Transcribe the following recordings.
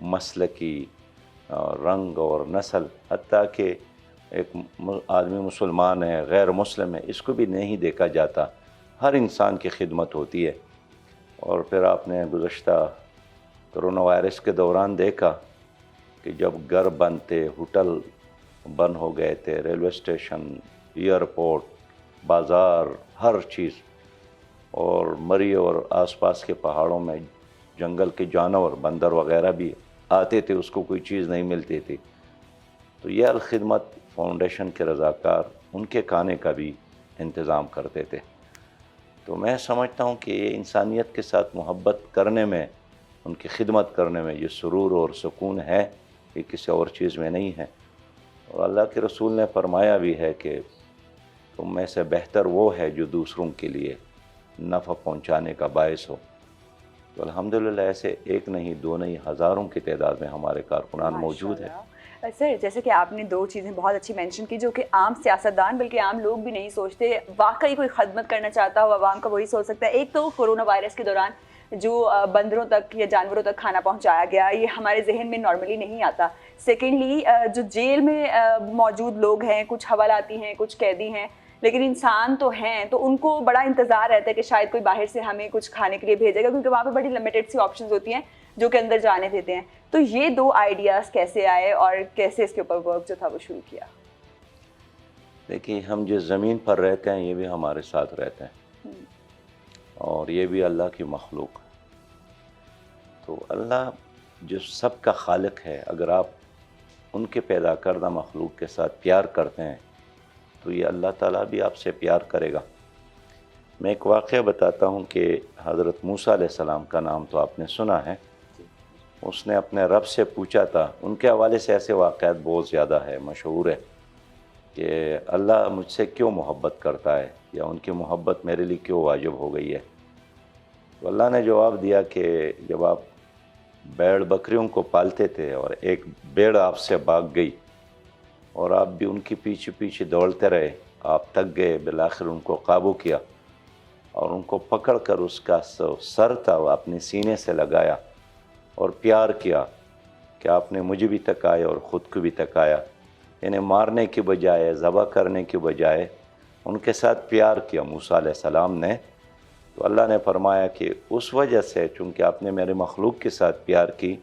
مسلکی رنگ اور نسل، حتیٰ کہ ایک آدمی مسلمان ہے غیر مسلم ہے، اس کو بھی نہیں دیکھا جاتا، ہر انسان کی خدمت ہوتی ہے۔ اور پھر آپ نے گزشتہ کرونا وائرس کے دوران دیکھا کہ جب گھر بند تھے، ہوٹل بند ہو گئے تھے، ریلوے اسٹیشن، ایئرپورٹ، بازار، ہر چیز، اور مری اور آس پاس کے پہاڑوں میں جنگل کے جانور بندر وغیرہ بھی آتے تھے، اس کو کوئی چیز نہیں ملتی تھی، تو یہ الخدمت فاؤنڈیشن کے رضاکار ان کے کھانے کا بھی انتظام کرتے تھے۔ تو میں سمجھتا ہوں کہ یہ انسانیت کے ساتھ محبت کرنے میں، ان کی خدمت کرنے میں یہ سرور اور سکون ہے، یہ کسی اور چیز میں نہیں ہے۔ اور اللہ کے رسول نے فرمایا بھی ہے کہ تم میں سے بہتر وہ ہے جو دوسروں کے لیے نفع پہنچانے کا باعث ہو۔ تو الحمدللہ ایسے ایک نہیں، دو نہیں، ہزاروں کی تعداد میں ہمارے کارکنان موجود ہیں۔ سر، جیسے کہ آپ نے دو چیزیں بہت اچھی مینشن کی جو کہ عام سیاستدان بلکہ عام لوگ بھی نہیں سوچتے، واقعی کوئی خدمت کرنا چاہتا ہو عوام کا وہی سوچ سکتا ہے۔ ایک تو کورونا وائرس کے دوران جو بندروں تک یا جانوروں تک کھانا پہنچایا گیا، یہ ہمارے ذہن میں نارملی نہیں آتا۔ سیکنڈلی، جو جیل میں موجود لوگ ہیں، کچھ حوالات ہیں، کچھ قیدی ہیں، لیکن انسان تو ہیں، تو ان کو بڑا انتظار رہتا ہے کہ شاید کوئی باہر سے ہمیں کچھ کھانے کے لیے بھیجے گا، کیونکہ وہاں پہ بڑی لمیٹڈ سی آپشنز ہوتی ہیں جو کہ اندر جانے دیتے ہیں۔ تو یہ دو آئیڈیاز کیسے آئے اور کیسے اس کے اوپر ورک جو تھا وہ شروع کیا؟ دیکھیے، ہم جس زمین پر رہتے ہیں یہ بھی ہمارے ساتھ رہتے ہیں، اور یہ بھی اللہ کی مخلوق ہے۔ تو اللہ جو سب کا خالق ہے، اگر آپ ان کے پیدا کردہ مخلوق کے ساتھ پیار کرتے ہیں تو یہ اللہ تعالیٰ بھی آپ سے پیار کرے گا۔ میں ایک واقعہ بتاتا ہوں کہ حضرت موسیٰ علیہ السلام کا نام تو آپ نے سنا ہے، اس نے اپنے رب سے پوچھا تھا، ان کے حوالے سے ایسے واقعات بہت زیادہ ہے، مشہور ہے کہ اللہ مجھ سے کیوں محبت کرتا ہے، یا ان کی محبت میرے لیے کیوں واجب ہو گئی ہے۔ تو اللہ نے جواب دیا کہ جب آپ بیڑ بکریوں کو پالتے تھے اور ایک بیڑ آپ سے بھاگ گئی اور آپ بھی ان کی پیچھے پیچھے دوڑتے رہے، آپ تک گئے، بالآخر ان کو قابو کیا اور ان کو پکڑ کر اس کا سر تھا وہ اپنے سینے سے لگایا اور پیار کیا کہ آپ نے مجھے بھی تکایا اور خود کو بھی تکایا، یعنی مارنے کی بجائے، ذبح کرنے کی بجائے ان کے ساتھ پیار کیا موسیٰ علیہ السلام نے۔ تو اللہ نے فرمایا کہ اس وجہ سے چونکہ آپ نے میرے مخلوق کے ساتھ پیار کی،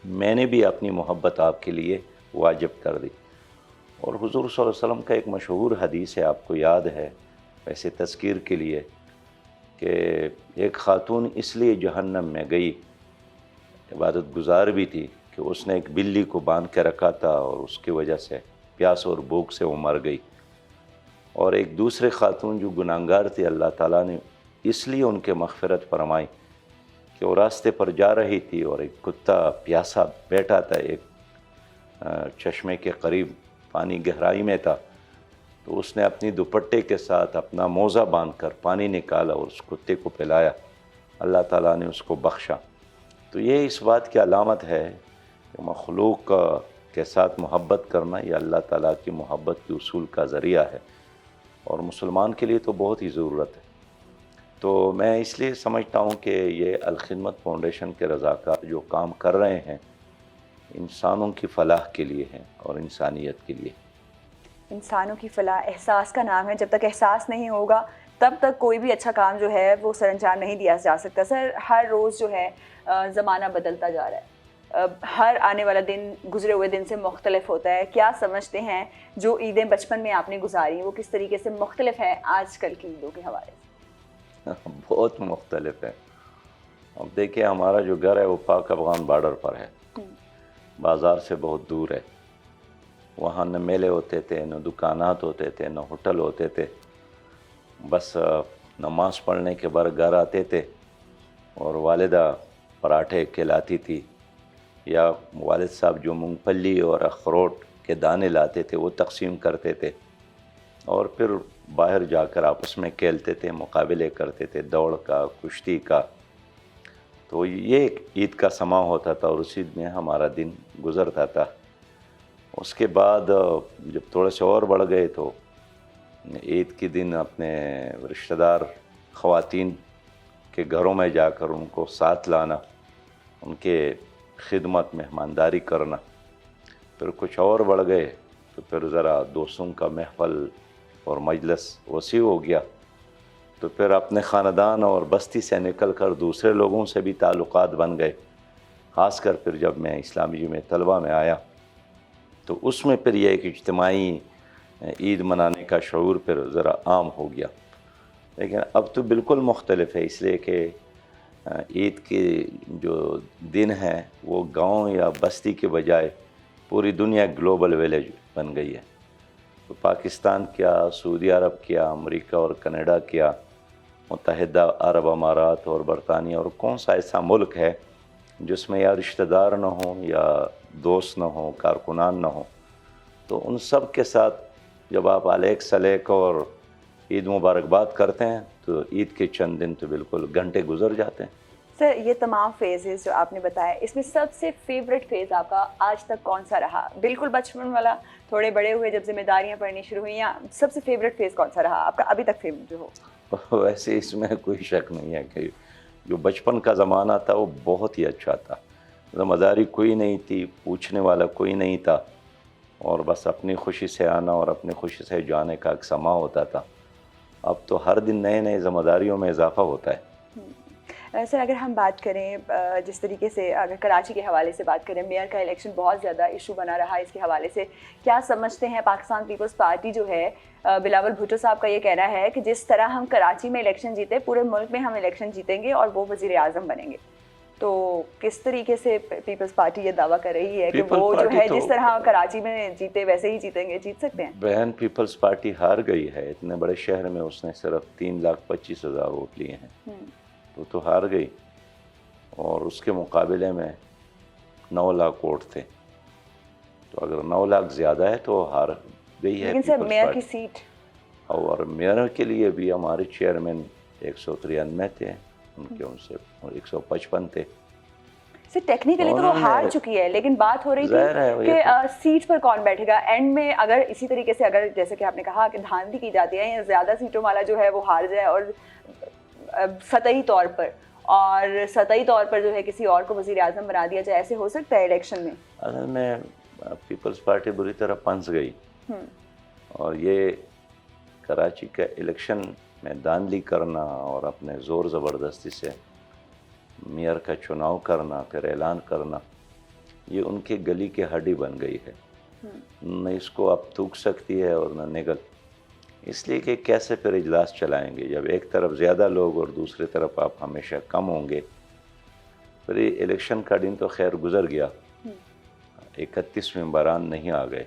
میں نے بھی اپنی محبت آپ کے لیے واجب کر دی۔ اور حضور صلی اللہ علیہ وسلم کا ایک مشہور حدیث ہے، آپ کو یاد ہے، ویسے تذکیر کے لیے، کہ ایک خاتون اس لیے جہنم میں گئی، عبادت گزار بھی تھی، کہ اس نے ایک بلی کو باندھ کے رکھا تھا اور اس کی وجہ سے پیاس اور بھوک سے وہ مر گئی۔ اور ایک دوسرے خاتون جو گناہگار تھی، اللہ تعالیٰ نے اس لیے ان کے مغفرت فرمائی کہ وہ راستے پر جا رہی تھی اور ایک کتا پیاسا بیٹھا تھا ایک چشمے کے قریب، پانی گہرائی میں تھا، تو اس نے اپنی دوپٹے کے ساتھ اپنا موزہ باندھ کر پانی نکالا اور اس کتے کو پلایا، اللہ تعالیٰ نے اس کو بخشا۔ تو یہ اس بات کی علامت ہے کہ مخلوق کے ساتھ محبت کرنا یہ اللہ تعالیٰ کی محبت کے اصول کا ذریعہ ہے، اور مسلمان کے لیے تو بہت ہی ضرورت ہے۔ تو میں اس لیے سمجھتا ہوں کہ یہ الخدمت فاؤنڈیشن کے رضاکار جو کام کر رہے ہیں انسانوں کی فلاح کے لیے ہیں اور انسانیت کے لیے۔ انسانوں کی فلاح احساس کا نام ہے، جب تک احساس نہیں ہوگا تب تک کوئی بھی اچھا کام جو ہے وہ سر انجام نہیں دیا جا سکتا۔ سر، ہر روز جو ہے زمانہ بدلتا جا رہا ہے، ہر آنے والا دن گزرے ہوئے دن سے مختلف ہوتا ہے۔ کیا سمجھتے ہیں جو عیدیں بچپن میں آپ نے گزاری وہ کس طریقے سے مختلف ہے آج کل کی عیدوں کے حوالے سے؟ بہت مختلف ہے۔ اب دیکھیں، ہمارا جو گھر ہے وہ پاک افغان بارڈر پر ہے، بازار سے بہت دور ہے، وہاں نہ میلے ہوتے تھے، نہ دکانات ہوتے تھے، نہ ہوٹل ہوتے تھے، بس نماز پڑھنے کے بعد گھر آتے تھے اور والدہ پراٹھے کھلاتی تھی، یا والد صاحب جو مونگ پھلی اور اخروٹ کے دانے لاتے تھے وہ تقسیم کرتے تھے، اور پھر باہر جا کر آپس میں کھیلتے تھے، مقابلے کرتے تھے، دوڑ کا، کشتی کا۔ تو یہ ایک عید کا سماں ہوتا تھا اور اسی میں ہمارا دن گزرتا تھا۔ اس کے بعد جب تھوڑے سے اور بڑھ گئے تو عید کے دن اپنے رشتہ دار خواتین کے گھروں میں جا کر ان کو ساتھ لانا، ان کے خدمت مہمانداری کرنا. پھر کچھ اور بڑھ گئے تو پھر ذرا دوستوں کا محفل اور مجلس وسیع ہو گیا. تو پھر اپنے خاندان اور بستی سے نکل کر دوسرے لوگوں سے بھی تعلقات بن گئے. خاص کر پھر جب میں اسلامی جمع طلبہ میں آیا تو اس میں پھر یہ ایک اجتماعی عید منانے کا شعور پھر ذرا عام ہو گیا. لیکن اب تو بالکل مختلف ہے، اس لیے کہ عید کے جو دن ہیں وہ گاؤں یا بستی کے بجائے پوری دنیا گلوبل ویلیج بن گئی ہے. تو پاکستان کیا، سعودی عرب کیا، امریکہ اور کینیڈا کیا، متحدہ عرب امارات اور برطانیہ، اور کون سا ایسا ملک ہے جس میں یا رشتہ دار نہ ہوں یا دوست نہ ہوں، کارکنان نہ ہوں. تو ان سب کے ساتھ جب آپ علیک سلیک اور عید مبارکباد کرتے ہیں تو عید کے چند دن تو بالکل گھنٹے گزر جاتے ہیں. سر یہ تمام فیزز جو آپ نے بتایا، اس میں سب سے فیوریٹ فیز آپ کا آج تک کون سا رہا؟ بالکل بچپن والا، تھوڑے بڑے ہوئے جب ذمہ داریاں پڑنی شروع ہوئیں، یا سب سے فیوریٹ فیز کون سا رہا آپ کا ابھی تک فیوریٹ جو ہو؟ ویسے اس میں کوئی شک نہیں ہے کہ جو بچپن کا زمانہ تھا وہ بہت ہی اچھا تھا. ذمہ داری کوئی نہیں تھی، پوچھنے والا کوئی نہیں تھا، اور بس اپنی خوشی سے آنا اور اپنی خوشی سے جانے کا ایک سما ہوتا تھا. اب تو ہر دن نئے نئے ذمہ داریوں میں اضافہ ہوتا ہے. سر اگر ہم بات کریں جس طریقے سے، اگر کراچی کے حوالے سے بات کریں، میئر کا الیکشن بہت زیادہ ایشو بنا رہا. اس کے حوالے سے کیا سمجھتے ہیں؟ پاکستان پیپلز پارٹی جو ہے، بلاول بھٹو صاحب کا یہ کہنا ہے کہ جس طرح ہم کراچی میں الیکشن جیتے، پورے ملک میں ہم الیکشن جیتیں گے اور وہ وزیر اعظم بنیں گے. تو کس طریقے سے پیپلز پارٹی یہ دعویٰ کر رہی ہے کہ وہ جو ہے جس طرح کراچی میں جیتے ویسے ہی جیتیں گے، جیت سکتے ہیں؟ بہن پیپلز پارٹی ہار گئی ہے. اتنے بڑے شہر میں اس نے صرف 3,25,000 ووٹ لیے ہیں. تو ہار گئی، اور اس کے مقابلے میں 9 لاکھ ووٹ تھے. تو اگر 9 لاکھ زیادہ ہے تو ہار گئی ہے. لیکن سر میئر کی سیٹ، اور میئر کے لیے بھی ہمارے چیئرمین 193 تھے، ان سے 155 تھے. سر ٹیکنیکلی تو وہ ہار چکی ہے، لیکن بات ہو رہی تھی کہ سیٹ پر کون بیٹھے گا اینڈ میں. اگر اسی طریقے سے، اگر جیسے کہ آپ نے کہا کہ دھاندلی کی جاتی ہے، زیادہ سیٹوں والا جو ہے وہ ہار جائے اور سطحی طور پر جو ہے کسی اور کو وزیر اعظم بنا دیا جائے، ایسے ہو سکتا ہے الیکشن میں؟ اصل میں پیپلز پارٹی بری طرح پنس گئی، اور یہ کراچی کا الیکشن میں دھاندلی کرنا اور اپنے زور زبردستی سے میئر کا چناؤ کرنا، پھر اعلان کرنا، یہ ان کے گلی کی ہڈی بن گئی ہے. نہ اس کو اب تھوک سکتی ہے اور نہ نگل. اس لیے کہ کیسے پھر اجلاس چلائیں گے جب ایک طرف زیادہ لوگ اور دوسری طرف آپ ہمیشہ کم ہوں گے. پھر یہ الیکشن کا دن تو خیر گزر گیا، 31 ممبران نہیں آ گئے،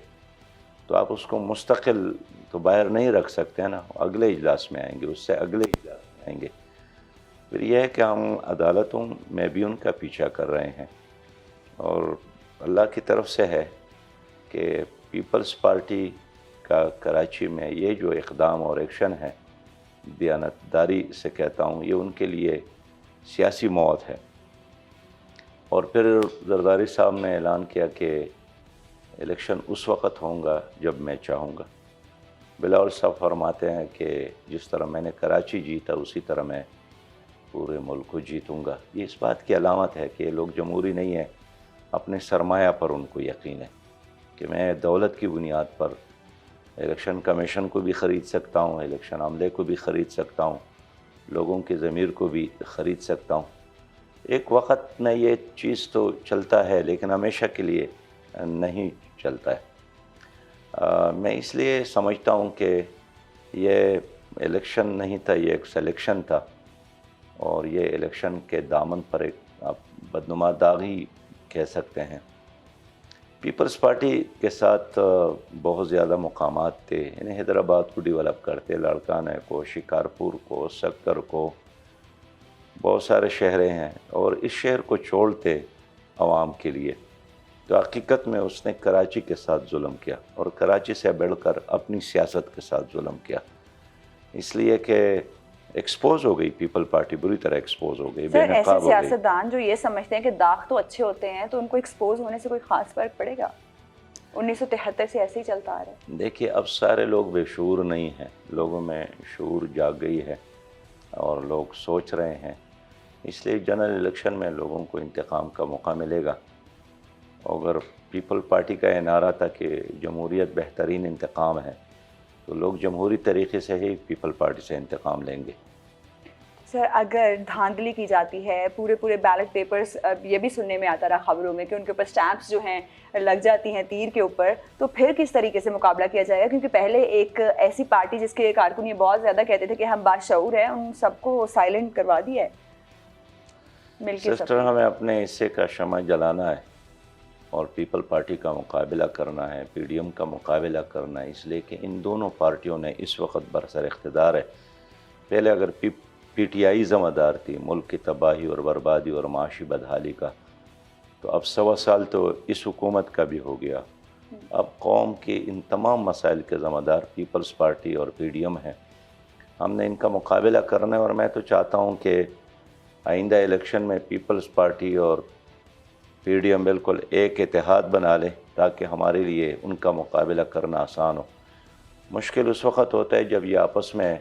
تو آپ اس کو مستقل تو باہر نہیں رکھ سکتے ہیں نا. اگلے اجلاس میں آئیں گے، اس سے اگلے اجلاس میں آئیں گے. پھر یہ ہے کہ ہم عدالتوں میں بھی ان کا پیچھا کر رہے ہیں، اور اللہ کی طرف سے ہے کہ پیپلز پارٹی کا کراچی میں یہ جو اقدام اور ایکشن ہے، دیانتداری سے کہتا ہوں، یہ ان کے لیے سیاسی موت ہے. اور پھر زرداری صاحب نے اعلان کیا کہ الیکشن اس وقت ہوں گا جب میں چاہوں گا. بلاول صاحب فرماتے ہیں کہ جس طرح میں نے کراچی جیتا اسی طرح میں پورے ملک کو جیتوں گا. یہ اس بات کی علامت ہے کہ یہ لوگ جمہوری نہیں ہیں. اپنے سرمایہ پر ان کو یقین ہے کہ میں دولت کی بنیاد پر الیکشن کمیشن کو بھی خرید سکتا ہوں، الیکشن عملے کو بھی خرید سکتا ہوں، لوگوں کے ضمیر کو بھی خرید سکتا ہوں. ایک وقت میں یہ چیز تو چلتا ہے، لیکن ہمیشہ کے لیے نہیں چلتا ہے. میں اس لیے سمجھتا ہوں کہ یہ الیکشن نہیں تھا، یہ ایک سلیکشن تھا، اور یہ الیکشن کے دامن پر ایک آپ بدنما داغی کہہ سکتے ہیں. پیپلز پارٹی کے ساتھ بہت زیادہ مقامات تھے. انہیں حیدرآباد کو ڈیولپ کرتے، لڑکانہ کو، شکارپور کو، سکر کو، بہت سارے شہریں ہیں، اور اس شہر کو چھوڑتے عوام کے لیے. تو حقیقت میں اس نے کراچی کے ساتھ ظلم کیا، اور کراچی سے بڑھ کر اپنی سیاست کے ساتھ ظلم کیا. اس لیے کہ ایکسپوز ہو گئی پیپل پارٹی، بری طرح ایکسپوز ہو گئی، بے نقاب ہو گئی. ایسے سیاستدان جو یہ سمجھتے ہیں کہ داغ تو اچھے ہوتے ہیں، تو ان کو ایکسپوز ہونے سے کوئی خاص فرق پڑے گا؟ 1973 سے ایسے ہی چلتا آ رہا ہے. دیکھیے اب سارے لوگ بے شعور نہیں ہیں، لوگوں میں شعور جاگ گئی ہے اور لوگ سوچ رہے ہیں. اس لیے جنرل الیکشن میں لوگوں کو انتقام کا موقع ملے گا. اگر پیپل پارٹی کا یہ نعرہ تھا کہ جمہوریت بہترین انتقام ہے تو لوگ جمہوری طریقے سے ہی پیپل پارٹی سے انتقام لیں گے. سر اگر دھاندلی کی جاتی ہے, پورے بیلٹ پیپرز, یہ بھی سننے میں آتا رہا خبروں میں کہ ان کے اوپر اسٹیمپس جو ہیں لگ جاتی ہیں تیر کے اوپر, تو پھر کس طریقے سے مقابلہ کیا جائے گا؟ کیونکہ پہلے ایک ایسی پارٹی جس کے کارکن یہ بہت زیادہ کہتے تھے کہ ہم باشعور ہیں, ان سب کو سائلنٹ کروا دیا ہے مل کے. سسٹر, ہمیں اپنے حصے کا شمع جلانا ہے اور پیپل پارٹی کا مقابلہ کرنا ہے, پی ڈی ایم کا مقابلہ کرنا ہے, اس لیے کہ ان دونوں پارٹیوں نے اس وقت برسر اقتدار ہے. پہلے اگر پی ٹی آئی ذمہ دار تھی ملک کی تباہی اور بربادی اور معاشی بدحالی کا, تو اب 1.25 سال تو اس حکومت کا بھی ہو گیا. اب قوم کے ان تمام مسائل کے ذمہ دار پیپلز پارٹی اور پی ڈی ایم ہیں. ہم نے ان کا مقابلہ کرنا ہے, اور میں تو چاہتا ہوں کہ آئندہ الیکشن میں پیپلز پارٹی اور پی ڈی ایم بالکل ایک اتحاد بنا لے تاکہ ہمارے لیے ان کا مقابلہ کرنا آسان ہو. مشکل اس وقت ہوتا ہے جب یہ آپس میں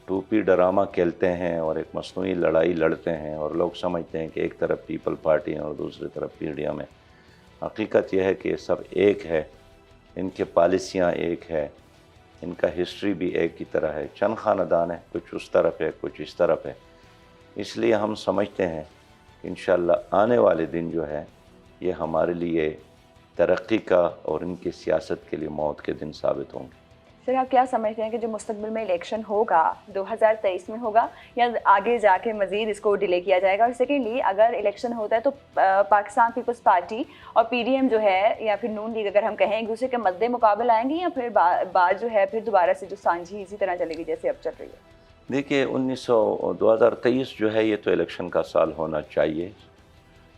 ٹوپی ڈرامہ کھیلتے ہیں اور ایک مصنوعی لڑائی لڑتے ہیں اور لوگ سمجھتے ہیں کہ ایک طرف پیپل پارٹی ہے اور دوسری طرف پی ڈی ایم ہے. حقیقت یہ ہے کہ یہ سب ایک ہے, ان کے پالیسیاں ایک ہے, ان کا ہسٹری بھی ایک کی طرح ہے. چند خاندان ہیں, کچھ اس طرف ہے کچھ اس طرف ہے. اس لیے ہم سمجھتے ہیں کہ انشاءاللہ آنے والے دن جو ہے یہ ہمارے لیے ترقی کا اور ان کی سیاست کے لیے موت کے دن ثابت ہوں گے. سر آپ کیا سمجھتے ہیں کہ جو مستقبل میں الیکشن ہوگا 2023 میں ہوگا یا آگے جا کے مزید اس کو ڈیلے کیا جائے گا؟ اور سیکنڈلی اگر الیکشن ہوتا ہے تو پاکستان پیپلز پارٹی اور پی ڈی ایم جو ہے یا پھر نون لیگ اگر ہم کہیں ایک دوسرے کے مد مقابل آئیں گی یا پھر بات جو ہے پھر دوبارہ سے جو سانجھی اسی طرح چلے گی جیسے اب چل رہی ہے؟ دیکھیے 2023 جو ہے یہ تو الیکشن کا سال ہونا چاہیے.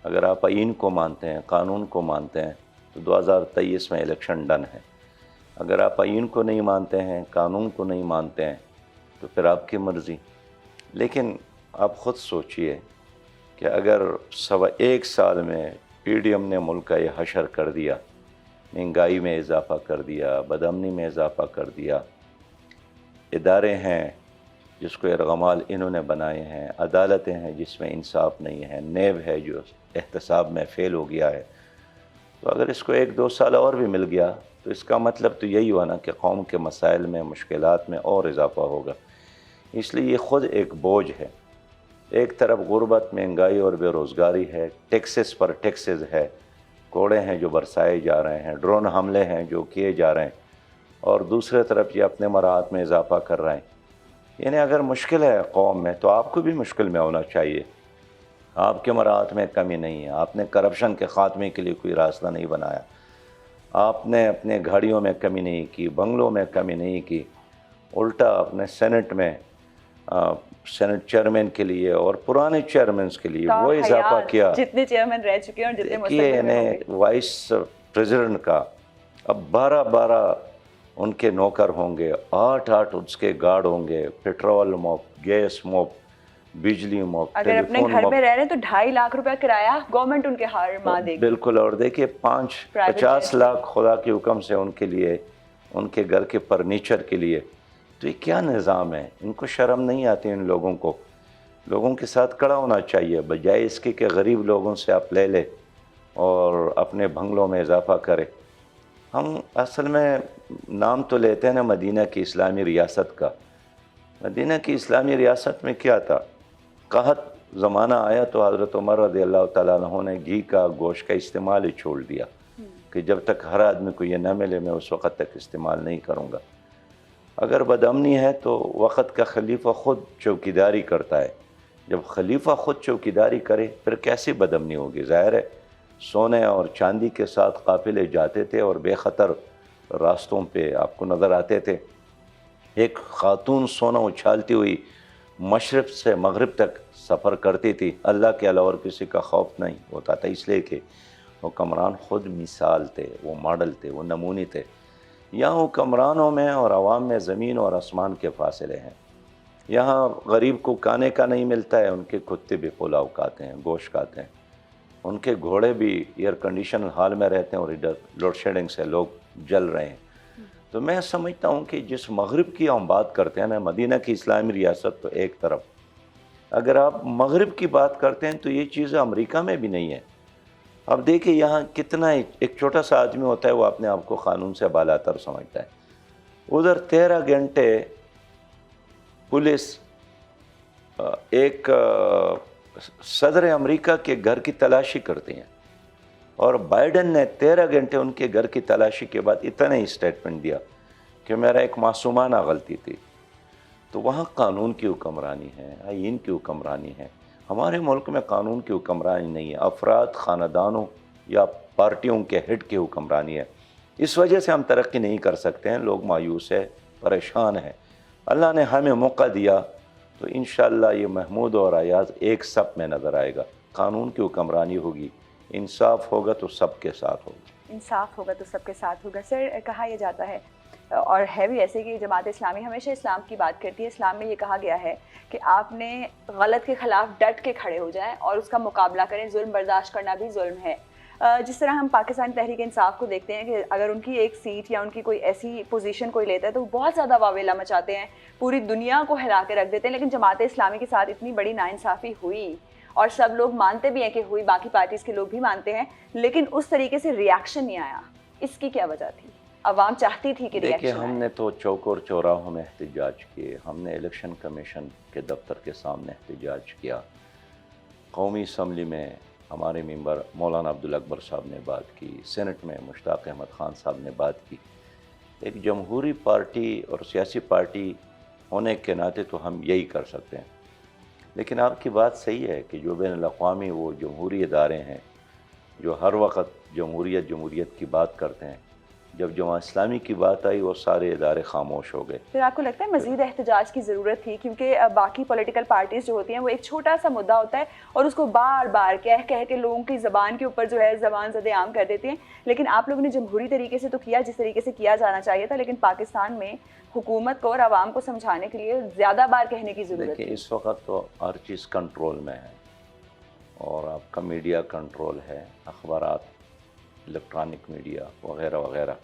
اگر آپ آئین کو مانتے ہیں, قانون کو مانتے ہیں, تو 2023 میں الیکشن ڈن ہے. اگر آپ آئین کو نہیں مانتے ہیں, قانون کو نہیں مانتے ہیں, تو پھر آپ کی مرضی. لیکن آپ خود سوچئے کہ اگر 1.25 سال میں پی ڈی ایم نے ملک کا یہ حشر کر دیا, مہنگائی میں اضافہ کر دیا, بدامنی میں اضافہ کر دیا, ادارے ہیں جس کو ارغمال انہوں نے بنائے ہیں, عدالتیں ہیں جس میں انصاف نہیں ہے, نیب ہے جو احتساب میں فیل ہو گیا ہے, تو اگر اس کو 1-2 سال اور بھی مل گیا تو اس کا مطلب تو یہی ہوا نا کہ قوم کے مسائل میں, مشکلات میں اور اضافہ ہوگا. اس لیے یہ خود ایک بوجھ ہے. ایک طرف غربت, مہنگائی اور بے روزگاری ہے, ٹیکسز پر ٹیکسز ہے, کوڑے ہیں جو برسائے جا رہے ہیں, ڈرون حملے ہیں جو کیے جا رہے ہیں, اور دوسرے طرف یہ اپنے مراعات میں اضافہ کر رہے ہیں. یعنی اگر مشکل ہے قوم میں تو آپ کو بھی مشکل میں ہونا چاہیے. آپ کے مراعات میں کمی نہیں ہے, آپ نے کرپشن کے خاتمے کے لیے کوئی راستہ نہیں بنایا, آپ نے اپنے گاڑیوں میں کمی نہیں کی, بنگلوں میں کمی نہیں کی, الٹا اپنے سینٹ میں سینٹ چیئرمین کے لیے اور پرانے چیئرمینز کے لیے وہ اضافہ کیا. جتنے چیئرمین رہ چکے ہیں اور جتنے مستقبل میں ہوں گے. وائس پریزیڈنٹ کا اب 12 ان کے نوکر ہوں گے, 8 اس کے گارڈ ہوں گے, پیٹرول موپ, گیس موپ, بجلی موپ, اگر اپنے گھر میں رہ رہے ہیں تو 2.5 لاکھ روپے کرایہ گورنمنٹ ان کے ہار ماں دے گی. بالکل. اور دیکھیے 50 لاکھ خدا کے حکم سے ان کے لیے, ان کے گھر کے فرنیچر کے لیے. تو یہ کیا نظام ہے؟ ان کو شرم نہیں آتی. ان لوگوں کو لوگوں کے ساتھ کھڑا ہونا چاہیے, بجائے اس کے کہ غریب لوگوں سے آپ لے لے اور اپنے بنگلوں میں اضافہ کرے. ہم اصل میں نام تو لیتے ہیں نا مدینہ کی اسلامی ریاست کا. مدینہ کی اسلامی ریاست میں کیا تھا؟ قحط زمانہ آیا تو حضرت عمر رضی اللہ تعالیٰ عنہ نے گھی کا, گوشت کا استعمال ہی چھوڑ دیا کہ جب تک ہر آدمی کو یہ نہ ملے میں اس وقت تک استعمال نہیں کروں گا. اگر بدامنی ہے تو وقت کا خلیفہ خود چوکیداری کرتا ہے. جب خلیفہ خود چوکیداری کرے پھر کیسی بدامنی ہوگی؟ ظاہر ہے سونے اور چاندی کے ساتھ قافلے جاتے تھے اور بے خطر راستوں پہ آپ کو نظر آتے تھے. ایک خاتون سونا اچھالتی ہوئی مشرق سے مغرب تک سفر کرتی تھی, اللہ کے علاوہ اور کسی کا خوف نہیں ہوتا تھا, اس لیے کہ حکمران خود مثال تھے, وہ ماڈل تھے, وہ نمونی تھے. یہاں حکمرانوں میں اور عوام میں زمین اور آسمان کے فاصلے ہیں. یہاں غریب کو کھانے کا نہیں ملتا ہے, ان کے کتے بھی پلاؤ کھاتے ہیں, گوشت کھاتے ہیں, ان کے گھوڑے بھی ایئر کنڈیشن ہال میں رہتے ہیں اور ادھر لوڈ شیڈنگ سے لوگ جل رہے ہیں. تو میں سمجھتا ہوں کہ جس مغرب کی ہم بات کرتے ہیں نا, مدینہ کی اسلامی ریاست تو ایک طرف, اگر آپ مغرب کی بات کرتے ہیں تو یہ چیزیں امریکہ میں بھی نہیں ہے. اب دیکھیں یہاں کتنا ایک چھوٹا سا آدمی ہوتا ہے وہ اپنے آپ کو قانون سے بالاتر سمجھتا ہے. ادھر 13 گھنٹے پولیس ایک صدر امریکہ کے گھر کی تلاشی کرتی ہیں, اور بائیڈن نے 13 گھنٹے ان کے گھر کی تلاشی کے بعد اتنا ہی اسٹیٹمنٹ دیا کہ میرا ایک معصومانہ غلطی تھی. تو وہاں قانون کی حکمرانی ہے, آئین کی حکمرانی ہے. ہمارے ملک میں قانون کی حکمرانی نہیں ہے, افراد, خاندانوں یا پارٹیوں کے ہیڈ کی حکمرانی ہے. اس وجہ سے ہم ترقی نہیں کر سکتے ہیں, لوگ مایوس ہیں, پریشان ہیں. اللہ نے ہمیں موقع دیا تو انشاءاللہ یہ محمود اور ایاز ایک سب میں نظر آئے گا. قانون کی حکمرانی ہوگی, انصاف ہوگا تو سب کے ساتھ ہوگا. انصاف ہوگا تو سب کے ساتھ ہوگا. سر کہا یہ جاتا ہے اور ہے بھی ایسے کہ جماعت اسلامی ہمیشہ اسلام کی بات کرتی ہے. اسلام میں یہ کہا گیا ہے کہ آپ نے غلط کے خلاف ڈٹ کے کھڑے ہو جائیں اور اس کا مقابلہ کریں. ظلم برداشت کرنا بھی ظلم ہے. جس طرح ہم پاکستانی تحریک انصاف کو دیکھتے ہیں کہ اگر ان کی ایک سیٹ یا ان کی کوئی ایسی پوزیشن کوئی لیتا ہے تو وہ بہت زیادہ واویلا مچاتے ہیں, پوری دنیا کو ہلا کے رکھ دیتے ہیں. لیکن جماعت اسلامی کے ساتھ اتنی بڑی ناانصافی ہوئی اور سب لوگ مانتے بھی ہیں کہ ہوئی, باقی پارٹیز کے لوگ بھی مانتے ہیں, لیکن اس طریقے سے ریاکشن نہیں آیا. اس کی کیا وجہ تھی؟ عوام چاہتی تھی کہ دیکھیں ریاکشن ہم نے تو چوک اور چوراہوں میں احتجاج کیے, ہم نے الیکشن کمیشن کے دفتر کے سامنے احتجاج کیا, قومی اسمبلی میں ہمارے ممبر مولانا عبدالاکبر صاحب نے بات کی, سینٹ میں مشتاق احمد خان صاحب نے بات کی. ایک جمہوری پارٹی اور سیاسی پارٹی ہونے کے ناطے تو ہم یہی کر سکتے ہیں. لیکن آپ کی بات صحیح ہے کہ جو بین الاقوامی وہ جمہوری ادارے ہیں جو ہر وقت جمہوریت کی بات کرتے ہیں, جب جماعت اسلامی کی بات آئی وہ سارے ادارے خاموش ہو گئے. پھر آپ کو لگتا ہے مزید احتجاج کی ضرورت تھی؟ کیونکہ باقی پولیٹیکل پارٹیز جو ہوتی ہیں وہ ایک چھوٹا سا مدعا ہوتا ہے اور اس کو بار بار کہہ کے لوگوں کی زبان کے اوپر جو ہے زبان زد عام کر دیتے ہیں. لیکن آپ لوگوں نے جمہوری طریقے سے تو کیا جس طریقے سے کیا جانا چاہیے تھا, لیکن پاکستان میں حکومت کو اور عوام کو سمجھانے کے لیے زیادہ بار کہنے کی ضرورت دیکھیں ہے. اس وقت تو ہر چیز کنٹرول میں ہے, اور آپ کا میڈیا کنٹرول ہے, اخبارات, الیکٹرانک میڈیا وغیرہ وغیرہ.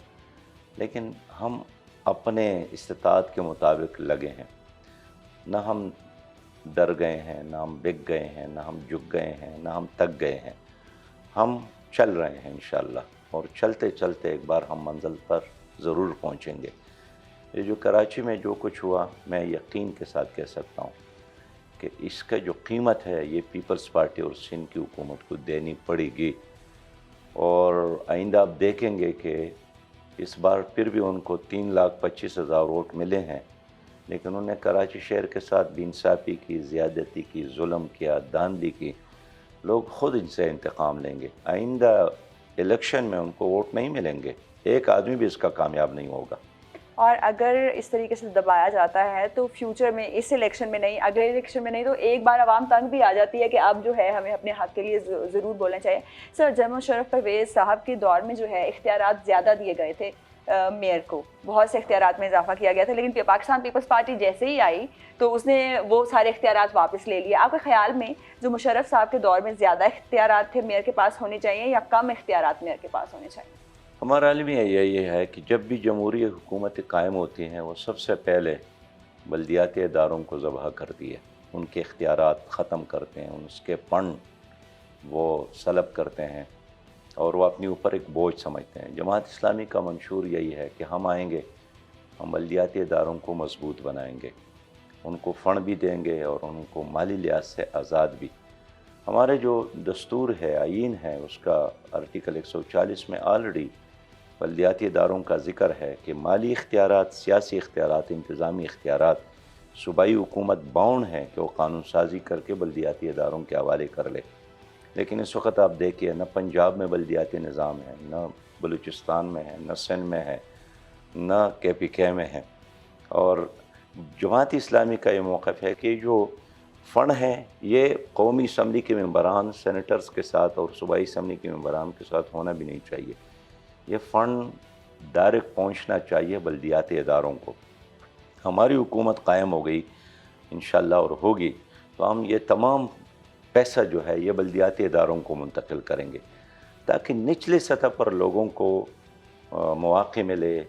لیکن ہم اپنے استطاعت کے مطابق لگے ہیں, نہ ہم ڈر گئے ہیں, نہ ہم بک گئے ہیں, نہ ہم جھک گئے ہیں, نہ ہم تک گئے ہیں. ہم چل رہے ہیں انشاءاللہ, اور چلتے چلتے ایک بار ہم منزل پر ضرور پہنچیں گے. یہ جو کراچی میں جو کچھ ہوا, میں یقین کے ساتھ کہہ سکتا ہوں کہ اس کا جو قیمت ہے یہ پیپلز پارٹی اور سندھ کی حکومت کو دینی پڑے گی. اور آئندہ آپ دیکھیں گے کہ اس بار پھر بھی ان کو 3,25,000 ووٹ ملے ہیں, لیکن انہوں نے کراچی شہر کے ساتھ بے انصافی کی, زیادتی کی, ظلم کیا, دھاندلی کی. لوگ خود ان سے انتقام لیں گے. آئندہ الیکشن میں ان کو ووٹ نہیں ملیں گے, ایک آدمی بھی اس کا کامیاب نہیں ہوگا. اور اگر اس طریقے سے دبایا جاتا ہے تو فیوچر میں اس الیکشن میں نہیں, اگلے الیکشن میں نہیں, تو ایک بار عوام تنگ بھی آ جاتی ہے کہ اب جو ہے ہمیں اپنے حق کے لیے ضرور بولنا چاہیے. سر جنرل مشرف پرویز صاحب کے دور میں جو ہے اختیارات زیادہ دیے گئے تھے میئر کو, بہت سے اختیارات میں اضافہ کیا گیا تھا, لیکن پاکستان پیپلز پارٹی جیسے ہی آئی تو اس نے وہ سارے اختیارات واپس لے لیے. آپ کے خیال میں جو مشرف صاحب کے دور میں زیادہ اختیارات تھے میئر کے پاس ہونے چاہیے یا کم اختیارات میئر کے پاس ہونے چاہیے؟ ہمارا عالم یہی ہے کہ جب بھی جمہوری حکومتیں قائم ہوتی ہیں وہ سب سے پہلے بلدیاتی اداروں کو ذبح کرتی ہے, ان کے اختیارات ختم کرتے ہیں, اس کے فنڈ وہ سلب کرتے ہیں اور وہ اپنے اوپر ایک بوجھ سمجھتے ہیں. جماعت اسلامی کا منشور یہی ہے کہ ہم آئیں گے, ہم بلدیاتی اداروں کو مضبوط بنائیں گے, ان کو فنڈ بھی دیں گے اور ان کو مالی لحاظ سے آزاد بھی. ہمارے جو دستور ہے, آئین ہے, اس کا آرٹیکل 140 میں آلریڈی بلدیاتی اداروں کا ذکر ہے کہ مالی اختیارات, سیاسی اختیارات, انتظامی اختیارات صوبائی حکومت باؤنڈ ہے کہ وہ قانون سازی کر کے بلدیاتی اداروں کے حوالے کر لے. لیکن اس وقت آپ دیکھیے نہ پنجاب میں بلدیاتی نظام ہے, نہ بلوچستان میں ہے, نہ سندھ میں ہے, نہ KPK میں ہے. اور جماعت اسلامی کا یہ موقف ہے کہ جو فنڈ ہے یہ قومی اسمبلی کے ممبران, سینیٹرز کے ساتھ اور صوبائی اسمبلی کے ممبران کے ساتھ ہونا بھی نہیں چاہیے. یہ فنڈ ڈائریکٹ پہنچنا چاہیے بلدیاتی اداروں کو. ہماری حکومت قائم ہو گئی انشاءاللہ اور ہوگی تو ہم یہ تمام پیسہ جو ہے یہ بلدیاتی اداروں کو منتقل کریں گے تاکہ نچلے سطح پر لوگوں کو مواقع ملے.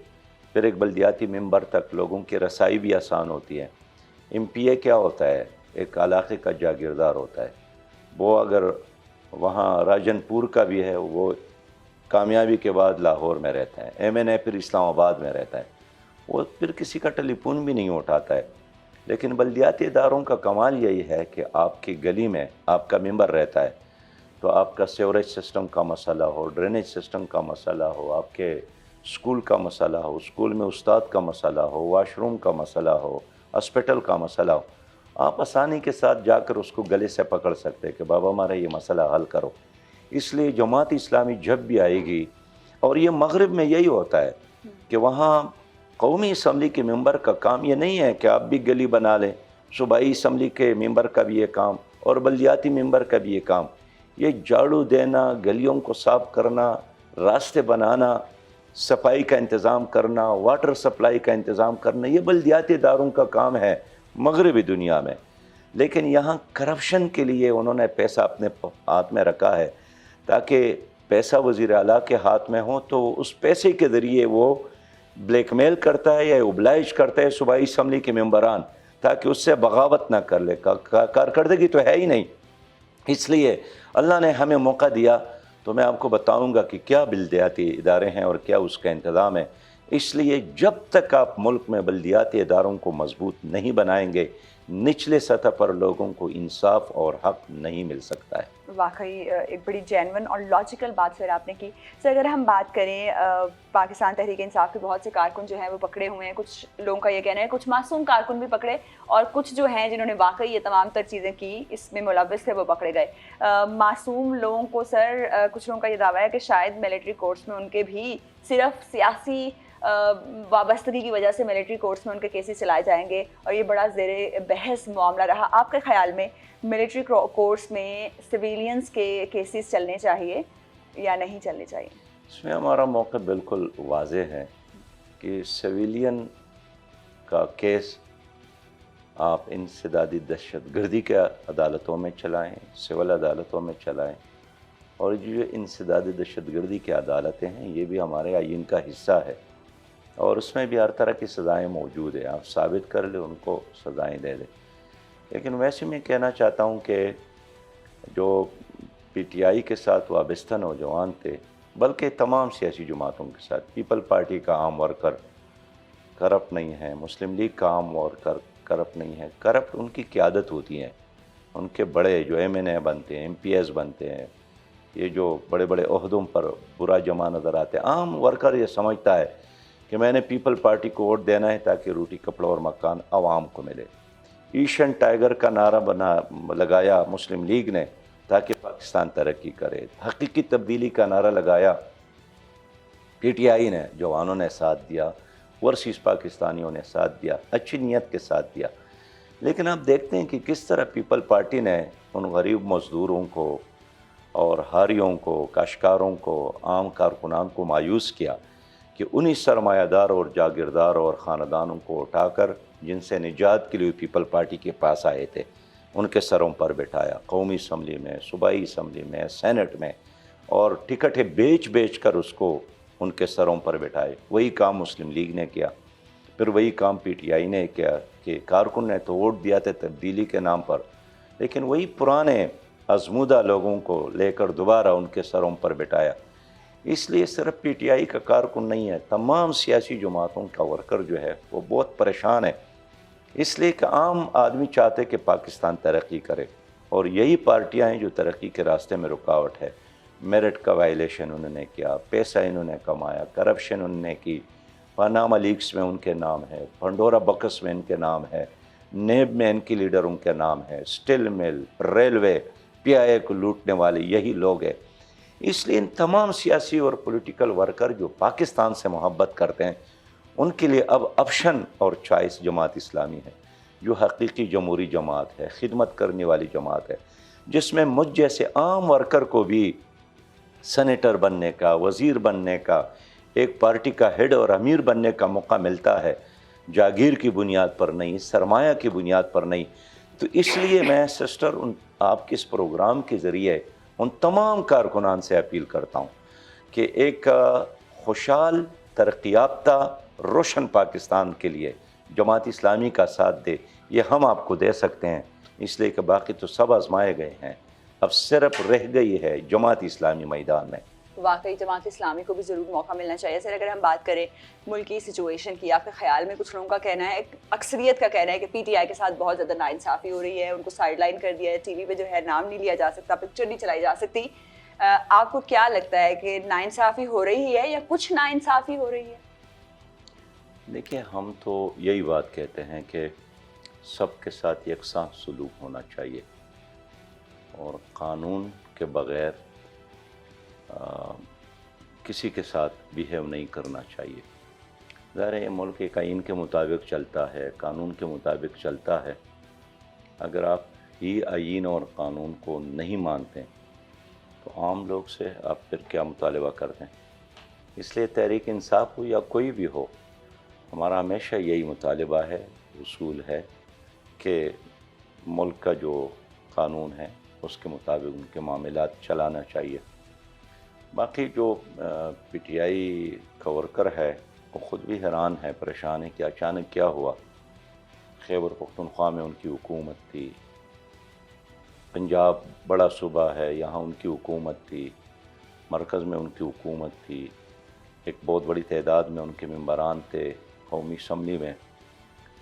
پھر ایک بلدیاتی ممبر تک لوگوں کی رسائی بھی آسان ہوتی ہے. MPA کیا ہوتا ہے؟ ایک علاقے کا جاگیردار ہوتا ہے. وہ اگر وہاں راجن پور کا بھی ہے، وہ کامیابی کے بعد لاہور میں رہتا ہے، MNA پھر اسلام آباد میں رہتا ہے، وہ پھر کسی کا ٹیلی فون بھی نہیں اٹھاتا ہے۔ لیکن بلدیاتی اداروں کا کمال یہی ہے کہ آپ کی گلی میں آپ کا ممبر رہتا ہے، تو آپ کا سیوریج سسٹم کا مسئلہ ہو، ڈرینیج سسٹم کا مسئلہ ہو، آپ کے اسکول کا مسئلہ ہو، اسکول میں استاد کا مسئلہ ہو، واش روم کا مسئلہ ہو، ہاسپٹل کا مسئلہ ہو، آپ آسانی کے ساتھ جا کر اس کو گلے سے پکڑ سکتے کہ بابا ہمارا یہ مسئلہ حل کرو۔ اس لیے جماعت اسلامی جب بھی آئے گی، اور یہ مغرب میں یہی ہوتا ہے کہ وہاں قومی اسمبلی کے ممبر کا کام یہ نہیں ہے کہ آپ بھی گلی بنا لیں، صوبائی اسمبلی کے ممبر کا بھی یہ کام اور بلدیاتی ممبر کا بھی یہ کام، یہ جھاڑو دینا، گلیوں کو صاف کرنا، راستے بنانا، صفائی کا انتظام کرنا، واٹر سپلائی کا انتظام کرنا، یہ بلدیاتی اداروں کا کام ہے مغربی دنیا میں۔ لیکن یہاں کرپشن کے لیے انہوں نے پیسہ اپنے ہاتھ میں رکھا ہے، تاکہ پیسہ وزیر اعلیٰ کے ہاتھ میں ہو تو اس پیسے کے ذریعے وہ بلیک میل کرتا ہے یا اوبلائج کرتا ہے صوبائی اسمبلی کے ممبران، تاکہ اس سے بغاوت نہ کر لے۔ کارکردگی تو ہے ہی نہیں۔ اس لیے اللہ نے ہمیں موقع دیا تو میں آپ کو بتاؤں گا کہ کیا بلدیاتی ادارے ہیں اور کیا اس کا انتظام ہے۔ اس لیے جب تک آپ ملک میں بلدیاتی اداروں کو مضبوط نہیں بنائیں گے، نچلے سطح پر لوگوں کو انصاف اور حق نہیں مل سکتا ہے۔ واقعی ایک بڑی جینون اور لاجیکل بات سر آپ نے کی۔ سر اگر ہم بات کریں پاکستان تحریک انصاف کے بہت سے کارکن جو ہیں وہ پکڑے ہوئے ہیں، کچھ لوگوں کا یہ کہنا ہے کچھ معصوم کارکن بھی پکڑے، اور کچھ جو ہیں جنہوں نے واقعی یہ تمام تر چیزیں کی، اس میں ملوث تھے، وہ پکڑے گئے۔ معصوم لوگوں کو سر کچھ لوگوں کا یہ دعویٰ ہے کہ شاید ملٹری کورٹس میں ان کے بھی صرف سیاسی وابستگی کی وجہ سے ملٹری کورٹس میں ان کے کیسز چلائے جائیں گے، اور یہ بڑا زیر بحث معاملہ رہا۔ آپ کے خیال میں ملٹری کورٹس میں سویلینز کے کیسز چلنے چاہیے یا نہیں چلنے چاہیے؟ اس میں ہمارا موقع بالکل واضح ہے کہ سویلین کا کیس آپ انسدادی دہشت گردی کے عدالتوں میں چلائیں، سول عدالتوں میں چلائیں، اور جو انسدادی دہشت گردی کی عدالتیں ہیں یہ بھی ہمارے آئین کا حصہ ہے، اور اس میں بھی ہر طرح کی سزائیں موجود ہیں، آپ ثابت کر لیں ان کو سزائیں دے دیں۔ لیکن ویسے میں کہنا چاہتا ہوں کہ جو PTI کے ساتھ وابستہ نوجوان تھے، بلکہ تمام سیاسی جماعتوں کے ساتھ، پیپل پارٹی کا عام ورکر کرپٹ نہیں ہے، مسلم لیگ کا عام ورکر کرپٹ نہیں ہے، کرپٹ ان کی قیادت ہوتی ہے، ان کے بڑے جو MNA بنتے ہیں، MPs بنتے ہیں، یہ جو بڑے بڑے عہدوں پر برا جمع نظر آتے ہیں، عام ورکر یہ سمجھتا ہے کہ میں نے پیپل پارٹی کو ووٹ دینا ہے تاکہ روٹی کپڑا اور مکان عوام کو ملے۔ ایشین ٹائیگر کا نعرہ لگایا مسلم لیگ نے تاکہ پاکستان ترقی کرے، حقیقی تبدیلی کا نعرہ لگایا PTI نے، جوانوں نے ساتھ دیا، ورسیز پاکستانیوں نے ساتھ دیا، اچھی نیت کے ساتھ دیا۔ لیکن آپ دیکھتے ہیں کہ کس طرح پیپل پارٹی نے ان غریب مزدوروں کو اور ہاریوں کو، کاشتکاروں کو، عام کارکنان کو مایوس کیا کہ انہی سرمایہ دار اور جاگیردار اور خاندانوں کو اٹھا کر جن سے نجات کے لیے پیپل پارٹی کے پاس آئے تھے، ان کے سروں پر بٹھایا، قومی اسمبلی میں، صوبائی اسمبلی میں، سینٹ میں، اور ٹکٹیں بیچ کر اس کو ان کے سروں پر بٹھائے۔ وہی کام مسلم لیگ نے کیا، پھر وہی کام PTI نے کیا کہ کارکن نے تو ووٹ دیا تھا تبدیلی کے نام پر، لیکن وہی پرانے آزمودہ لوگوں کو لے کر دوبارہ ان کے سروں پر بٹھایا۔ اس لیے صرف PTI کا کارکن نہیں ہے، تمام سیاسی جماعتوں کا ورکر جو ہے وہ بہت پریشان ہے، اس لیے کہ عام آدمی چاہتے کہ پاکستان ترقی کرے، اور یہی پارٹیاں ہیں جو ترقی کے راستے میں رکاوٹ ہے۔ میرٹ کا وائلیشن انہوں نے کیا، پیسہ انہوں نے کمایا، کرپشن انہوں نے کی، پاناما لیکس میں ان کے نام ہے، پنڈورا بکس میں ان کے نام ہے، نیب میں ان کی لیڈروں کے نام ہے، سٹیل مل، ریلوے، PIA کو لوٹنے والے یہی لوگ ہیں۔ اس لیے ان تمام سیاسی اور پولیٹیکل ورکر جو پاکستان سے محبت کرتے ہیں، ان کے لیے اب آپشن اور چوائس جماعت اسلامی ہے، جو حقیقی جمہوری جماعت ہے، خدمت کرنے والی جماعت ہے، جس میں مجھ جیسے عام ورکر کو بھی سینیٹر بننے کا، وزیر بننے کا، ایک پارٹی کا ہیڈ اور امیر بننے کا موقع ملتا ہے، جاگیر کی بنیاد پر نہیں، سرمایہ کی بنیاد پر نہیں۔ تو اس لیے میں سسٹر آپ کے اس پروگرام کے ذریعے ان تمام کارکنان سے اپیل کرتا ہوں کہ ایک خوشحال، ترقی یافتہ، روشن پاکستان کے لیے جماعت اسلامی کا ساتھ دے۔ یہ ہم آپ کو دے سکتے ہیں، اس لیے کہ باقی تو سب آزمائے گئے ہیں، اب صرف رہ گئی ہے جماعت اسلامی میدان میں. واقعی جماعت اسلامی کو بھی ضرور موقع ملنا چاہیے. سر اگر ہم بات کریں ملکی سچویشن کی، آپ کے خیال میں کچھ لوگوں کا کہنا ہے، اکثریت کا کہنا ہے کہ پی ٹی آئی کے ساتھ بہت زیادہ ناانصافی ہو رہی ہے، ان کو سائڈ لائن کر دیا ہے، ٹی وی پہ جو ہے نام نہیں لیا جا سکتا، پکچر نہیں چلائی جا سکتی. آپ کو کیا لگتا ہے کہ ناانصافی ہو رہی ہے یا کچھ ناانصافی ہو رہی ہے؟ دیکھیے، ہم تو یہی بات کہتے ہیں کہ سب کے ساتھ یکساں سلوک ہونا چاہیے اور قانون کے بغیر کسی کے ساتھ بیہیو نہیں کرنا چاہیے. ظاہر ہے یہ ملک ایک آئین کے مطابق چلتا ہے، قانون کے مطابق چلتا ہے. اگر آپ ہی آئین اور قانون کو نہیں مانتے تو عام لوگ سے آپ پھر کیا مطالبہ کرتے ہیں؟ اس لیے تحریک انصاف ہو یا کوئی بھی ہو، ہمارا ہمیشہ یہی مطالبہ ہے، اصول ہے کہ ملک کا جو قانون ہے اس کے مطابق ان کے معاملات چلانا چاہیے. باقی جو پی ٹی آئی کا ورکر ہے وہ خود بھی حیران ہے، پریشان ہے کہ اچانک کیا ہوا. خیبر پختونخوا میں ان کی حکومت تھی، پنجاب بڑا صوبہ ہے یہاں ان کی حکومت تھی، مرکز میں ان کی حکومت تھی، ایک بہت بڑی تعداد میں ان کے ممبران تھے قومی اسمبلی میں،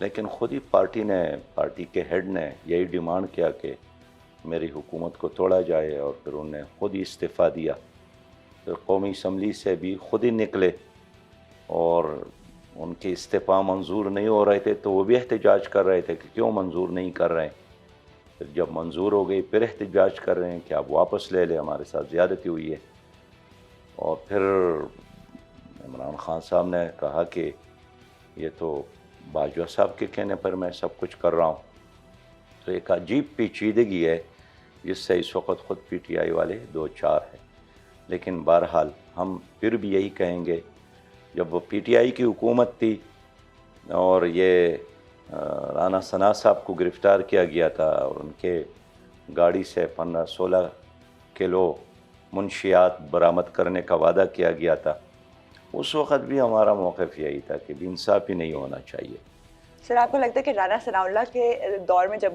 لیکن خود ہی پارٹی کے ہیڈ نے یہی ڈیمانڈ کیا کہ میری حکومت کو توڑا جائے، اور پھر انہوں نے خود ہی استعفیٰ دیا. پھر قومی اسمبلی سے بھی خود ہی نکلے اور ان کے استعفیٰ منظور نہیں ہو رہے تھے تو وہ بھی احتجاج کر رہے تھے کہ کیوں منظور نہیں کر رہے ہیں. پھر جب منظور ہو گئی پھر احتجاج کر رہے ہیں کہ آپ واپس لے لیں، ہمارے ساتھ زیادتی ہوئی ہے. اور پھر عمران خان صاحب نے کہا کہ یہ تو باجوہ صاحب کے کہنے پر میں سب کچھ کر رہا ہوں. تو ایک عجیب پیچیدگی ہے جس سے اس وقت خود پی ٹی آئی والے دو چار ہیں. لیکن بہرحال ہم پھر بھی یہی کہیں گے، جب وہ پی ٹی آئی کی حکومت تھی اور یہ رانا ثنا صاحب کو گرفتار کیا گیا تھا اور ان کے گاڑی سے 15-16 کلو منشیات برآمد کرنے کا وعدہ کیا گیا تھا، اس وقت بھی ہمارا موقف یہی تھا کہ انصافی نہیں ہونا چاہیے. سر آپ کو لگتا ہے کہ رانا ثناء اللہ کے دور میں جب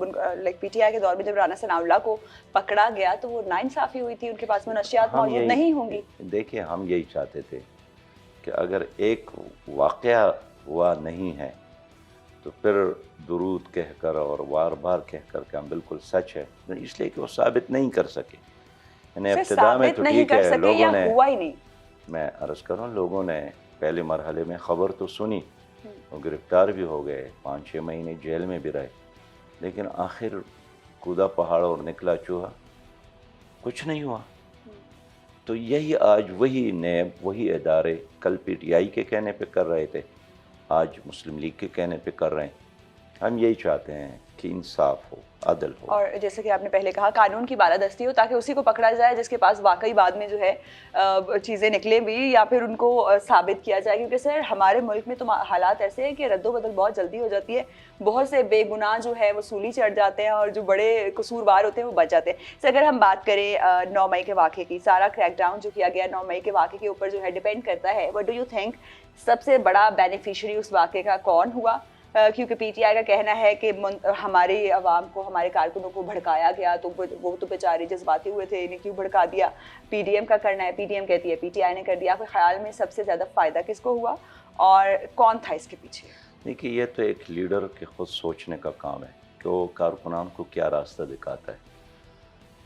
پی ٹی آئی کے دور میں جب رانا ثناء اللہ کو پکڑا گیا تو وہ ناانصافی ہوئی تھی، ان کے پاس منشیات موجود نہیں ہوں گی؟ دیکھیں، ہم یہی چاہتے تھے کہ اگر ایک واقعہ ہوا نہیں ہے تو پھر درود کہہ کر اور بار بار کہہ کر کہ ہم بالکل سچ ہے، اس لیے کہ وہ ثابت نہیں کر سکے. یعنی ابتدا میں تو ٹھیک ہے، لوگوں نے، ہوا ہی نہیں. میں عرض کروں، لوگوں نے پہلے مرحلے میں خبر تو سنی، وہ گرفتار بھی ہو گئے، 5-6 مہینے جیل میں بھی رہے، لیکن آخر کودا پہاڑ اور نکلا چوہا، کچھ نہیں ہوا. تو یہی آج وہی نیب، وہی ادارے کل پی ٹی آئی کے کہنے پہ کر رہے تھے، آج مسلم لیگ کے کہنے پہ کر رہے ہیں. ہم یہی چاہتے ہیں کہ انصاف ہو، عدل ہو. اور جیسے کہ آپ نے پہلے کہا قانون کی بالادستی ہو تاکہ اسی کو پکڑا جائے جس کے پاس واقعی بعد میں جو ہے چیزیں نکلیں بھی یا پھر ان کو ثابت کیا جائے. کیونکہ سر ہمارے ملک میں تو حالات ایسے ہیں کہ رد و بدل بہت جلدی ہو جاتی ہے، بہت سے بے گناہ جو ہے وہ سولی چڑھ جاتے ہیں اور جو بڑے قصوروار ہوتے ہیں وہ بچ جاتے ہیں. سر اگر ہم بات کریں 9 مئی کے واقعے کی، سارا کریک ڈاؤن جو کیا گیا 9 مئی کے واقعے کے اوپر جو ہے ڈیپینڈ کرتا ہے، وٹ ڈو یو تھنک سب سے بڑا بینیفیشری اس واقعے کا کون ہوا؟ کیونکہ پی ٹی آئی کا کہنا ہے کہ ہماری عوام کو، ہمارے کارکنوں کو بھڑکایا گیا، تو وہ تو بیچارے جذباتی ہوئے تھے، انہیں کیوں بھڑکا دیا. پی ڈی ایم کا کرنا ہے، پی ڈی ایم کہتی ہے پی ٹی آئی نے کر دیا. آپ کے خیال میں سب سے زیادہ فائدہ کس کو ہوا اور کون تھا اس کے پیچھے؟ دیکھیے، یہ تو ایک لیڈر کے خود سوچنے کا کام ہے کہ وہ کارکنان کو کیا راستہ دکھاتا ہے.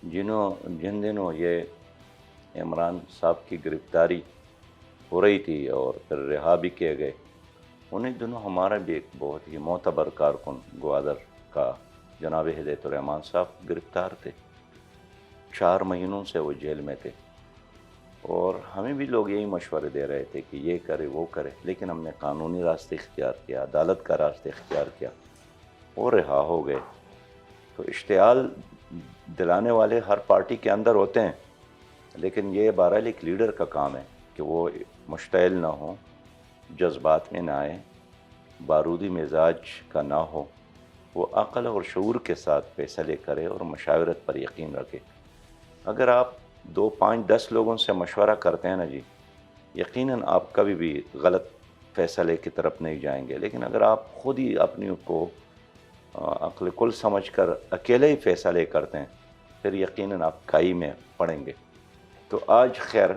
جن دنوں یہ عمران صاحب کی گرفتاری ہو رہی تھی اور پھر رہا بھی کیے گئے، انہیں دنوں ہمارا بھی ایک بہت ہی معتبر کارکن گوادر کا جناب ہدایت الرحمان صاحب گرفتار تھے. 4 مہینوں سے وہ جیل میں تھے اور ہمیں بھی لوگ یہی مشورے دے رہے تھے کہ یہ کرے وہ کرے، لیکن ہم نے قانونی راستے اختیار کیا، عدالت کا راستہ اختیار کیا، وہ رہا ہو گئے. تو اشتعال دلانے والے ہر پارٹی کے اندر ہوتے ہیں، لیکن یہ بہرحال ایک لیڈر کا کام ہے کہ وہ مشتعل نہ ہو، جذبات میں نہ آئے، بارودی مزاج کا نہ ہو، وہ عقل اور شعور کے ساتھ فیصلے کرے اور مشاورت پر یقین رکھے. اگر آپ 2, 5, 10 لوگوں سے مشورہ کرتے ہیں نا جی، یقیناً آپ کبھی بھی غلط فیصلے کی طرف نہیں جائیں گے. لیکن اگر آپ خود ہی اپنی کو عقل کل سمجھ کر اکیلے ہی فیصلے کرتے ہیں پھر یقیناً آپ کھائی میں پڑیں گے. تو آج خیر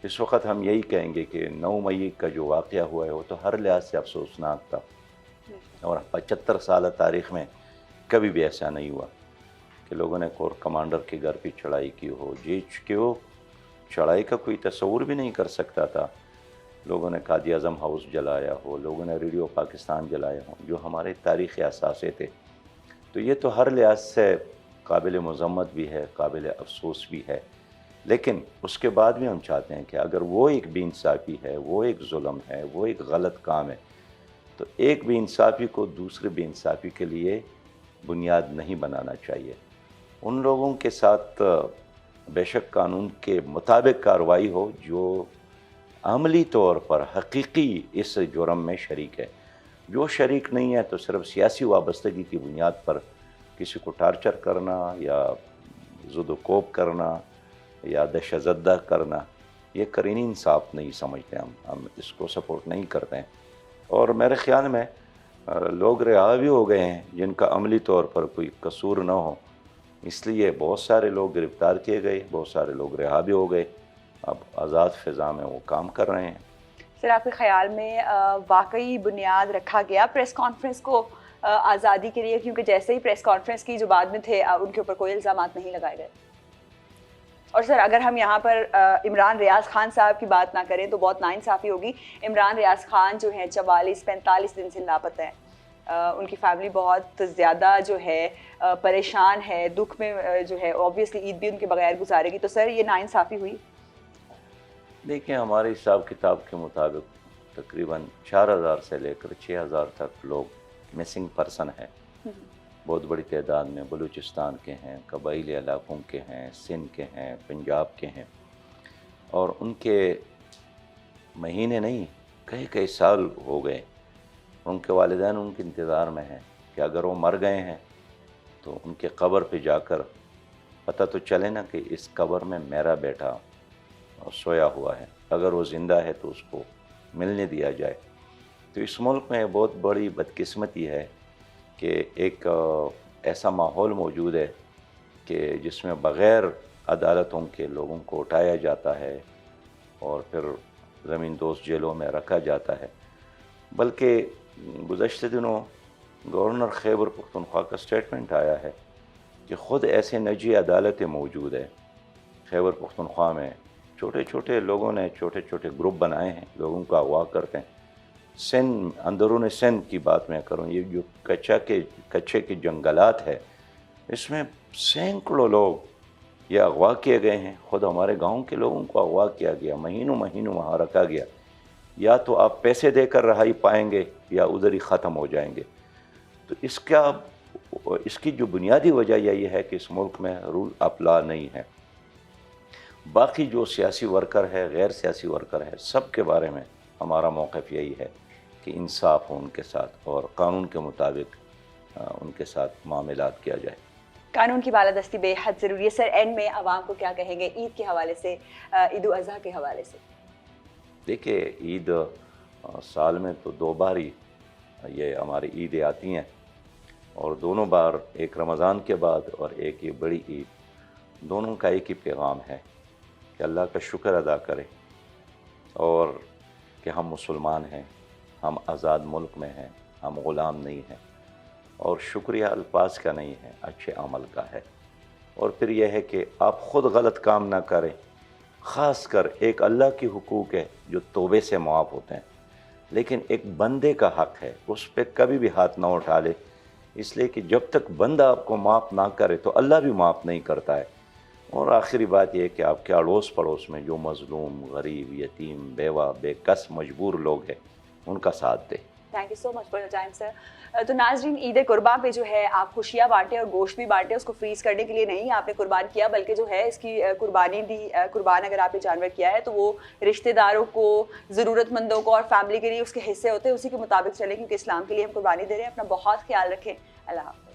اس وقت ہم یہی کہیں گے کہ 9 مئی کا جو واقعہ ہوا ہے وہ تو ہر لحاظ سے افسوسناک تھا, اور 75 سالہ تاریخ میں کبھی بھی ایسا نہیں ہوا کہ لوگوں نے کور کمانڈر کے گھر پہ چڑھائی کی ہو. کہ وہ چڑھائی کا کوئی تصور بھی نہیں کر سکتا تھا. لوگوں نے قائد اعظم ہاؤس جلایا ہو, لوگوں نے ریڈیو پاکستان جلایا ہو, جو ہمارے تاریخی اثاثے تھے. تو یہ تو ہر لحاظ سے قابل مذمت بھی ہے, قابل افسوس بھی ہے. لیکن اس کے بعد بھی ہم چاہتے ہیں کہ اگر وہ ایک بے انصافی ہے, وہ ایک ظلم ہے, وہ ایک غلط کام ہے, تو ایک بے انصافی کو دوسرے بے انصافی کے لیے بنیاد نہیں بنانا چاہیے. ان لوگوں کے ساتھ بے شک قانون کے مطابق کارروائی ہو جو عملی طور پر حقیقی اس جرم میں شریک ہے. جو شریک نہیں ہے تو صرف سیاسی وابستگی کی بنیاد پر کسی کو ٹارچر کرنا یا زد و کوب کرنا یا دہشت زدہ کرنا, یہ قرینی انصاف نہیں سمجھتے ہم اس کو سپورٹ نہیں کرتے ہیں. اور میرے خیال میں لوگ رہا بھی ہو گئے ہیں جن کا عملی طور پر کوئی قصور نہ ہو, اس لیے بہت سارے لوگ گرفتار کیے گئے, بہت سارے لوگ رہا بھی ہو گئے, اب آزاد فضا میں وہ کام کر رہے ہیں. سر آپ کے خیال میں واقعی بنیاد رکھا گیا پریس کانفرنس کو آزادی کے لیے, کیونکہ جیسے ہی پریس کانفرنس کی جو بعد میں تھے ان کے اوپر کوئی الزامات نہیں لگائے گئے؟ اور سر اگر ہم یہاں پر عمران ریاض خان صاحب کی بات نہ کریں تو بہت ناانصافی ہوگی. عمران ریاض خان جو ہیں 44-45 دن سے لاپتہ ہیں. ان کی فیملی بہت زیادہ جو ہے پریشان ہے, دکھ میں جو ہے. اوبویسلی عید بھی ان کے بغیر گزارے گی, تو سر یہ ناانصافی ہوئی؟ دیکھیں ہمارے حساب کتاب کے مطابق تقریباً 4000 سے لے کر 6000 تک لوگ مسنگ پرسن ہیں. بہت بڑی تعداد میں بلوچستان کے ہیں, قبائلی علاقوں کے ہیں, سندھ کے ہیں, پنجاب کے ہیں, اور ان کے مہینے نہیں کئی سال ہو گئے. ان کے والدین ان کے انتظار میں ہیں کہ اگر وہ مر گئے ہیں تو ان کے قبر پہ جا کر پتہ تو چلے نا کہ اس قبر میں میرا بیٹا سویا ہوا ہے, اگر وہ زندہ ہے تو اس کو ملنے دیا جائے. تو اس ملک میں بہت بڑی بدقسمتی ہے کہ ایک ایسا ماحول موجود ہے کہ جس میں بغیر عدالتوں کے لوگوں کو اٹھایا جاتا ہے اور پھر زمین دوز جیلوں میں رکھا جاتا ہے. بلکہ گزشتہ دنوں گورنر خیبر پختونخوا کا سٹیٹمنٹ آیا ہے کہ خود ایسے نجی عدالتیں موجود ہیں خیبر پختونخوا میں. چھوٹے چھوٹے لوگوں نے چھوٹے چھوٹے گروپ بنائے ہیں, لوگوں کو اغوا کرتے ہیں. سندھ, اندرون سندھ کی بات میں کروں, یہ جو کچے کے جنگلات ہے اس میں سینکڑوں لوگ یہ اغوا کیے گئے ہیں. خود ہمارے گاؤں کے لوگوں کو اغوا کیا گیا, مہینوں وہاں رکھا گیا. یا تو آپ پیسے دے کر رہائی پائیں گے یا ادھر ہی ختم ہو جائیں گے. تو اس کی جو بنیادی وجہ یہ ہے کہ اس ملک میں رول آف لا نہیں ہے. باقی جو سیاسی ورکر ہے, غیر سیاسی ورکر ہے, سب کے بارے میں ہمارا موقف یہی ہے کہ انصاف ہو ان کے ساتھ اور قانون کے مطابق ان کے ساتھ معاملات کیا جائے. قانون کی بالادستی بے حد ضروری ہے. سر اینڈ میں عوام کو کیا کہیں گے عید کے حوالے سے, عید الاضحیٰ کے حوالے سے؟ دیکھیے عید سال میں تو 2 بار ہی یہ ہماری عیدیں آتی ہیں, اور دونوں بار ایک رمضان کے بعد اور ایک یہ بڑی عید, دونوں کا ایک ہی پیغام ہے کہ اللہ کا شکر ادا کرے اور کہ ہم مسلمان ہیں, ہم آزاد ملک میں ہیں, ہم غلام نہیں ہیں. اور شکریہ الفاظ کا نہیں ہے, اچھے عمل کا ہے. اور پھر یہ ہے کہ آپ خود غلط کام نہ کریں. خاص کر ایک اللہ کی حقوق ہے جو توبے سے معاف ہوتے ہیں, لیکن ایک بندے کا حق ہے اس پہ کبھی بھی ہاتھ نہ اٹھا لے, اس لیے کہ جب تک بندہ آپ کو معاف نہ کرے تو اللہ بھی معاف نہیں کرتا ہے. اور آخری بات یہ کہ آپ کے اڑوس پڑوس میں جو مظلوم, غریب, یتیم, بیوہ, بے کس, مجبور لوگ ہیں ان کا ساتھ دیں. Thank you so much for your time sir. تو ناظرین, عید قربان پہ جو ہے آپ خوشیاں بانٹیں اور گوشت بھی بانٹیں. اس کو فریز کرنے کے لیے نہیں آپ نے قربان کیا, بلکہ جو ہے اس کی قربان اگر آپ نے جانور کیا ہے تو وہ رشتہ داروں کو, ضرورت مندوں کو اور فیملی کے لیے اس کے حصے ہوتے ہیں, اسی کے مطابق چلیں, کیونکہ اسلام کے لیے ہم قربانی دے رہے ہیں. اپنا بہت خیال رکھیں. اللہ حافظ.